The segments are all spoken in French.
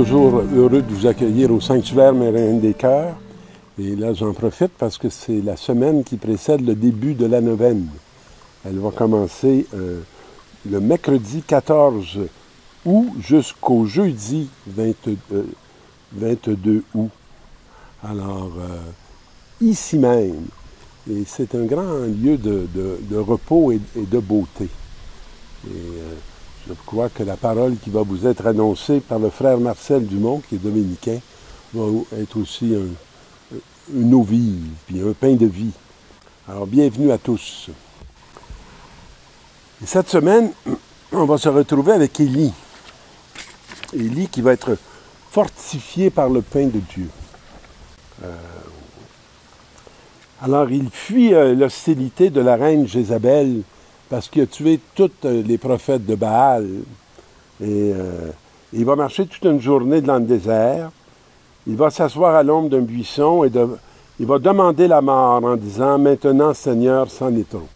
toujours heureux de vous accueillir au Sanctuaire Marie-Reine des Cœurs. Et là, j'en profite parce que c'est la semaine qui précède le début de la neuvaine. Elle va commencer le mercredi 14 août jusqu'au jeudi 22 août. Alors, ici même. Et c'est un grand lieu de repos et de beauté. Et je crois que la parole qui va vous être annoncée par le frère Marcel Dumont, qui est dominicain, va être aussi une eau vive, puis un pain de vie. Alors, bienvenue à tous. Et cette semaine, on va se retrouver avec Élie. Élie qui va être fortifié par le pain de Dieu. Alors, il fuit l'hostilité de la reine Jézabel parce qu'il a tué tous les prophètes de Baal. Et il va marcher toute une journée dans le désert. Il va s'asseoir à l'ombre d'un buisson et il va demander la mort en disant « Maintenant, Seigneur, c'en est trop. »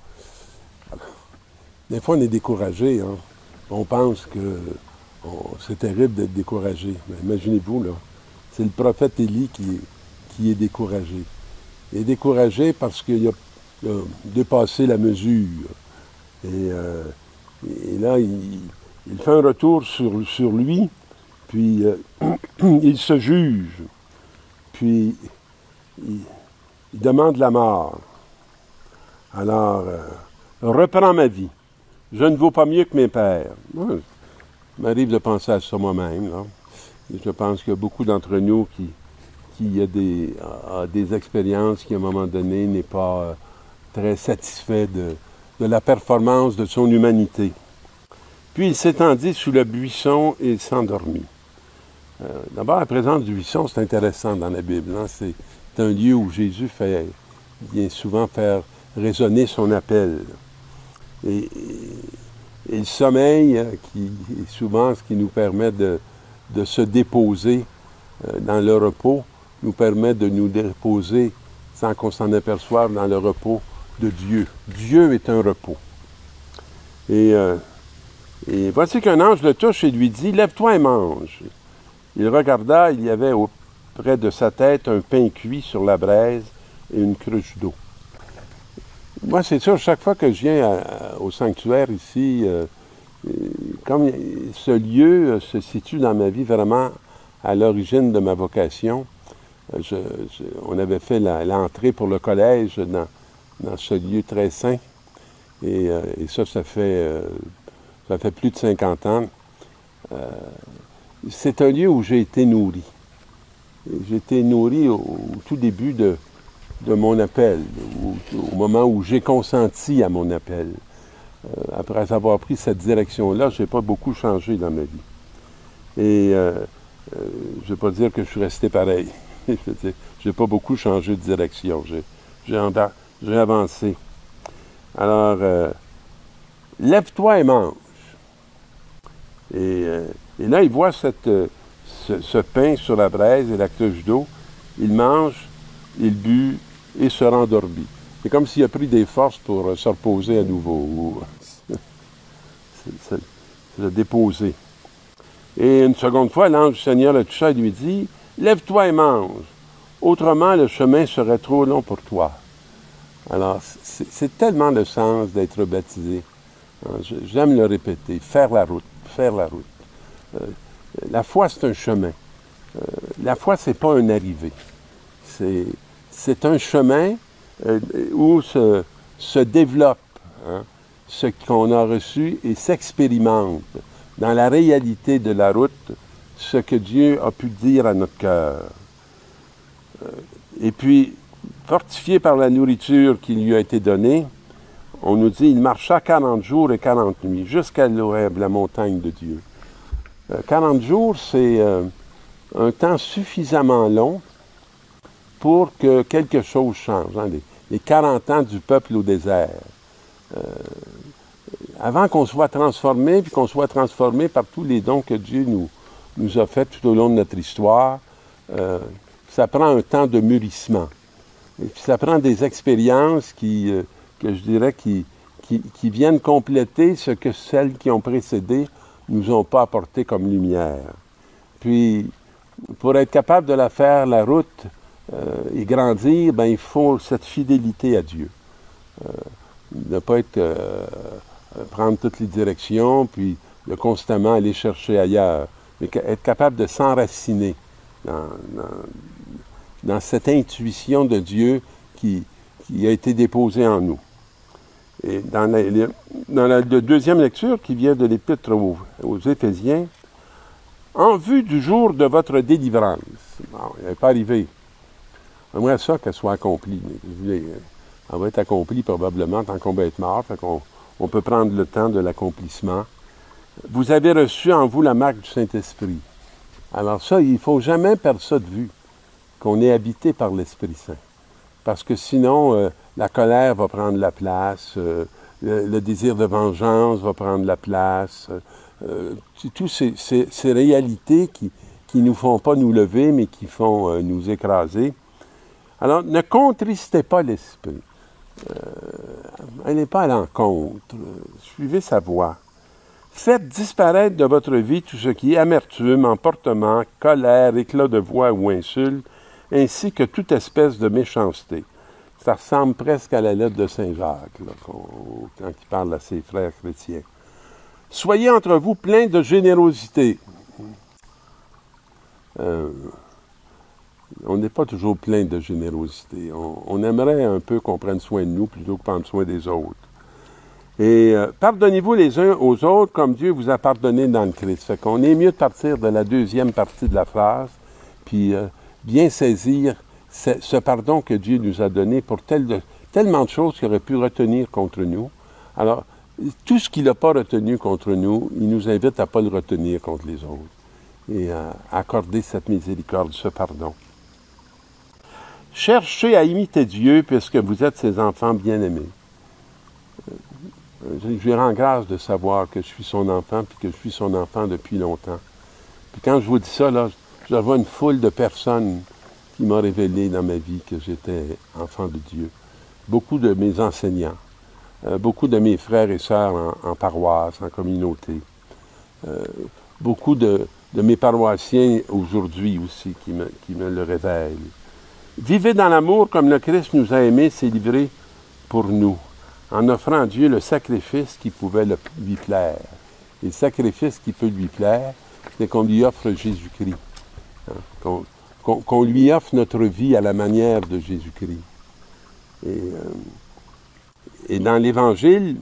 Des fois, on est découragé. Hein? On pense que c'est terrible d'être découragé. Mais imaginez-vous, là, c'est le prophète Élie qui est découragé. Il est découragé parce qu'il a dépassé la mesure. Et là, il fait un retour sur lui, puis il se juge, puis il demande la mort. Alors, reprends ma vie. Je ne vaux pas mieux que mes pères. Moi, il m'arrive de penser à ça moi-même. Là. Et je pense qu'il y a beaucoup d'entre nous qui a des expériences qui, à un moment donné, n'est pas très satisfait de la performance de son humanité. Puis il s'étendit sous le buisson et il s'endormit. D'abord, la présence du buisson, c'est intéressant dans la Bible. Hein? C'est un lieu où Jésus vient souvent faire résonner son appel. Et le sommeil, qui est souvent ce qui nous permet de se déposer dans le repos, nous permet de nous déposer sans qu'on s'en aperçoive dans le repos de Dieu. Dieu est un repos. Et voici qu'un ange le touche et lui dit, « Lève-toi et mange. » Il regarda, il y avait près de sa tête un pain cuit sur la braise et une cruche d'eau. Moi, c'est sûr, chaque fois que je viens au sanctuaire ici, comme ce lieu se situe dans ma vie vraiment à l'origine de ma vocation, on avait fait l'entrée pour le collège dans ce lieu très saint. Et ça fait plus de 50 ans. C'est un lieu où j'ai été nourri. J'ai été nourri au tout début de mon appel, au moment où j'ai consenti à mon appel. Après avoir pris cette direction-là, je n'ai pas beaucoup changé dans ma vie. Et je ne vais pas dire que je suis resté pareil. Je n'ai pas beaucoup changé de direction. J'ai avancé. Alors, lève-toi et mange. Et là, il voit ce pain sur la braise et la cruche d'eau. Il mange, il but et se rendormit. C'est comme s'il a pris des forces pour se reposer à nouveau, ou se déposer. Et une seconde fois, l'ange du Seigneur le toucha et lui dit, « Lève-toi et mange, autrement le chemin serait trop long pour toi. » Alors, c'est tellement le sens d'être baptisé. J'aime le répéter, faire la route. La foi, c'est un chemin. La foi, c'est pas un arrivé. C'est un chemin où se développe ce qu'on a reçu et s'expérimente dans la réalité de la route ce que Dieu a pu dire à notre cœur. Et puis, fortifié par la nourriture qui lui a été donnée, on nous dit, il marcha 40 jours et 40 nuits, jusqu'à l'Horeb, la montagne de Dieu. 40 jours, c'est un temps suffisamment long pour que quelque chose change. Hein, les 40 ans du peuple au désert. Avant qu'on soit transformé, puis qu'on soit transformé par tous les dons que Dieu nous a faits tout au long de notre histoire, ça prend un temps de mûrissement. Et puis ça prend des expériences que je dirais, qui viennent compléter ce que celles qui ont précédé nous ont pas apporté comme lumière. Puis, pour être capable de la faire, la route, et grandir, ben, il faut cette fidélité à Dieu. Ne pas être, prendre toutes les directions, puis de constamment aller chercher ailleurs, mais être capable de s'enraciner dans cette intuition de Dieu qui a été déposée en nous. Et dans la deuxième lecture qui vient de l'Épître aux Éphésiens, en vue du jour de votre délivrance. Bon, il n'est pas arrivé. J'aimerais ça qu'elle soit accomplie. Elle va être accomplie probablement tant qu'on va être mort, fait qu'on peut prendre le temps de l'accomplissement. Vous avez reçu en vous la marque du Saint-Esprit. Alors ça, il ne faut jamais perdre ça de vue, qu'on est habité par l'Esprit Saint. Parce que sinon, la colère va prendre la place, le désir de vengeance va prendre la place, toutes ces réalités qui ne nous font pas nous lever, mais qui font nous écraser. Alors, ne contristez pas l'Esprit. Allez pas à l'encontre. Suivez sa voie. Faites disparaître de votre vie tout ce qui est amertume, emportement, colère, éclat de voix ou insulte, ainsi que toute espèce de méchanceté. Ça ressemble presque à la lettre de Saint Jacques, là, quand il parle à ses frères chrétiens. Soyez entre vous pleins de générosité. On n'est pas toujours plein de générosité. On aimerait un peu qu'on prenne soin de nous plutôt que prendre soin des autres. Et pardonnez-vous les uns aux autres comme Dieu vous a pardonné dans le Christ. Fait qu'on est mieux de partir de la deuxième partie de la phrase, puis bien saisir ce pardon que Dieu nous a donné pour tellement de choses qu'il aurait pu retenir contre nous. Alors, tout ce qu'il n'a pas retenu contre nous, il nous invite à ne pas le retenir contre les autres et à accorder cette miséricorde, ce pardon. Cherchez à imiter Dieu puisque vous êtes ses enfants bien-aimés. Je lui rends grâce de savoir que je suis son enfant puis que je suis son enfant depuis longtemps. Puis quand je vous dis ça, là, je vois une foule de personnes qui m'ont révélé dans ma vie que j'étais enfant de Dieu. Beaucoup de mes enseignants, beaucoup de mes frères et sœurs en paroisse, en communauté, beaucoup de mes paroissiens aujourd'hui aussi qui me le révèlent. Vivez dans l'amour comme le Christ nous a aimés, s'est livré pour nous, en offrant à Dieu le sacrifice qui pouvait lui plaire. Et le sacrifice qui peut lui plaire, c'est qu'on lui offre Jésus-Christ. Hein, qu'on lui offre notre vie à la manière de Jésus-Christ. Et dans l'Évangile,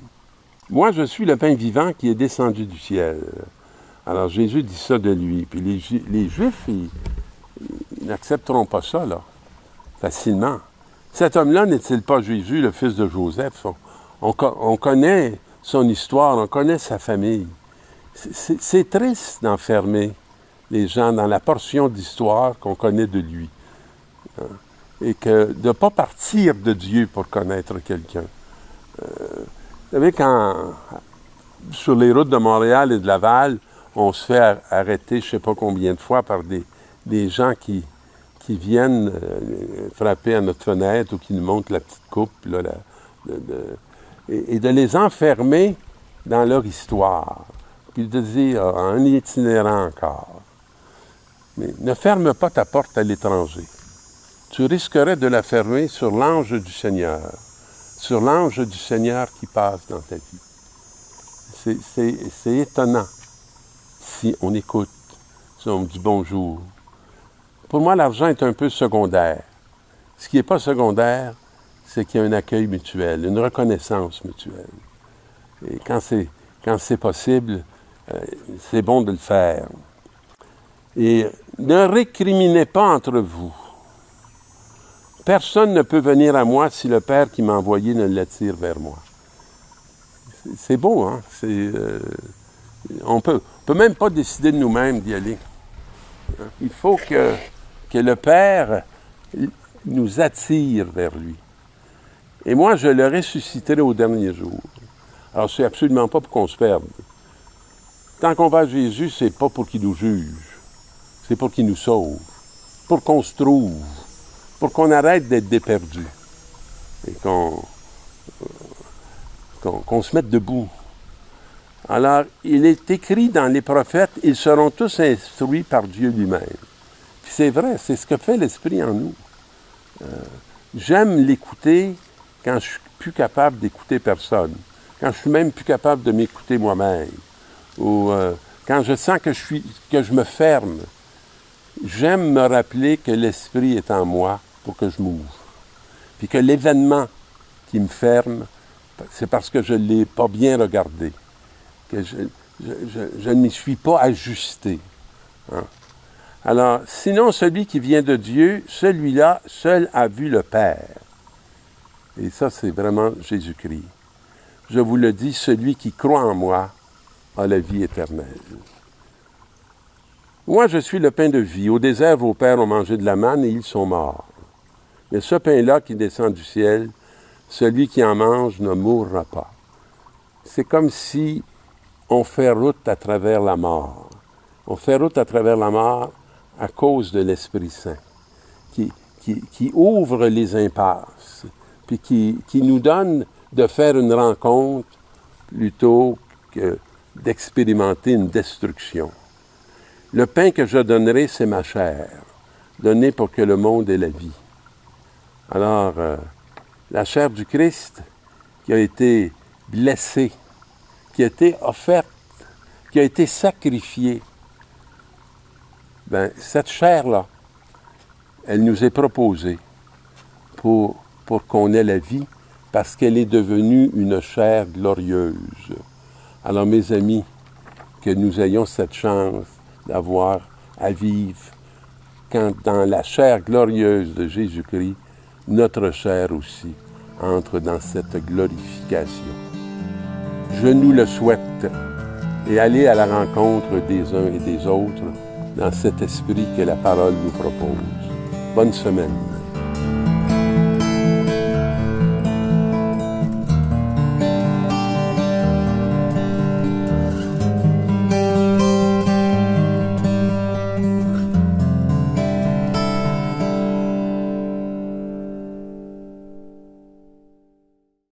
moi je suis le pain vivant qui est descendu du ciel. Alors Jésus dit ça de lui. Puis les Juifs, ils n'accepteront pas ça, là, facilement. Cet homme-là n'est-il pas Jésus, le fils de Joseph? On connaît son histoire, on connaît sa famille. C'est triste d'enfermer les gens dans la portion d'histoire qu'on connaît de lui. Et que de ne pas partir de Dieu pour connaître quelqu'un. Vous savez, quand sur les routes de Montréal et de Laval, on se fait arrêter je ne sais pas combien de fois par des gens qui viennent frapper à notre fenêtre ou qui nous montrent la petite coupe, là, et de les enfermer dans leur histoire. Puis de dire, en itinérant encore. Mais ne ferme pas ta porte à l'étranger. Tu risquerais de la fermer sur l'ange du Seigneur. Sur l'ange du Seigneur qui passe dans ta vie. C'est étonnant si on écoute, si on dit bonjour. Pour moi, l'argent est un peu secondaire. Ce qui n'est pas secondaire, c'est qu'il y a un accueil mutuel, une reconnaissance mutuelle. Et quand c'est possible, c'est bon de le faire. Et ne récriminez pas entre vous. Personne ne peut venir à moi si le Père qui m'a envoyé ne l'attire vers moi. C'est beau, hein? On peut même pas décider de nous-mêmes d'y aller. Il faut que le Père nous attire vers lui. Et moi, je le ressusciterai au dernier jour. Alors, c'est absolument pas pour qu'on se perde. Tant qu'on va à Jésus, c'est pas pour qu'il nous juge. C'est pour qu'il nous sauve. Pour qu'on se trouve. Pour qu'on arrête d'être déperdu. Et qu'on se mette debout. Alors, il est écrit dans les prophètes, ils seront tous instruits par Dieu lui-même. Puis c'est vrai, c'est ce que fait l'Esprit en nous. J'aime l'écouter quand je suis plus capable d'écouter personne, quand je suis même plus capable de m'écouter moi-même, ou quand je sens que je me ferme. J'aime me rappeler que l'Esprit est en moi pour que je m'ouvre. Puis que l'événement qui me ferme, c'est parce que je ne l'ai pas bien regardé, que je ne m'y suis pas ajusté. Hein? Alors, sinon, celui qui vient de Dieu, celui-là seul a vu le Père. Et ça, c'est vraiment Jésus-Christ. Je vous le dis, celui qui croit en moi a la vie éternelle. Moi, je suis le pain de vie. Au désert, vos pères ont mangé de la manne et ils sont morts. Mais ce pain-là qui descend du ciel, celui qui en mange ne mourra pas. C'est comme si on fait route à travers la mort. On fait route à travers la mort à cause de l'Esprit Saint, qui ouvre les impasses, puis qui nous donne de faire une rencontre plutôt que d'expérimenter une destruction. Le pain que je donnerai, c'est ma chair, donnée pour que le monde ait la vie. Alors, la chair du Christ qui a été blessée, qui a été offerte, qui a été sacrifiée, bien, cette chair-là, elle nous est proposée pour qu'on ait la vie, parce qu'elle est devenue une chair glorieuse. Alors, mes amis, que nous ayons cette chance d'avoir à vivre quand dans la chair glorieuse de Jésus-Christ, notre chair aussi entre dans cette glorification. Je nous le souhaite et aller à la rencontre des uns et des autres dans cet esprit que la parole nous propose. Bonne semaine.